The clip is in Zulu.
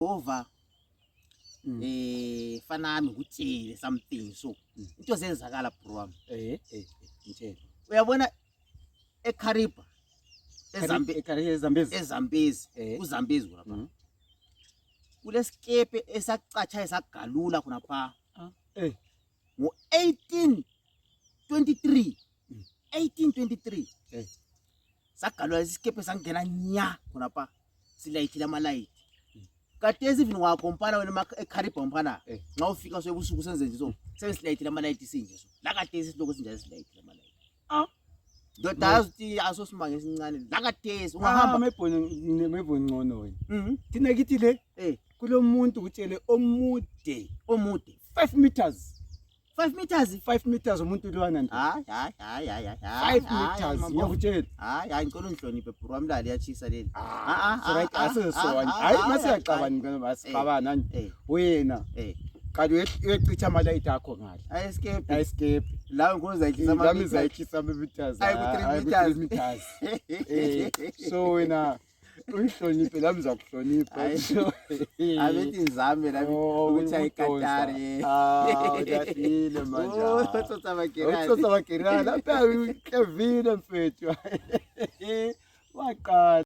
over fanami ngutshele something so into zenzakala bro wami ngitshela uyabona eKhariba eZambezi kuZambezi lapha kulesikepe esacatsha esagalula khona pha ngo 1823 sagalula isikepe sangena nya khona pha silayithile amalayithi kade even wakompana wena eKhariba mphana nxa ufika so ebusuku senze nje so sesilayithile amalayithi sinje so la kade isiloko sinje silayithile amalayithi dodazi asosimanga esincane la kade ungahamba meboni ngcono wena thina kithi le kulomuntu utshele omude 5 meters 5 meters umuntu lwana nje hayi 5 meters ngiyakutshela hayi ngicela unhloniphe bro wami la liyatshisa leli right asesowani hayi masiyacabana ngalo masicabana nje wena kanti uyechitha amalayithi akho ngale escape la ngozayikisa meters hayi ku 3 meters so wena unhloniphe la mzakuhlonipha abethi nizame la ukuthi ayikatari uyathile manje utsotsa bakirana lapha Kevin mfethu waqala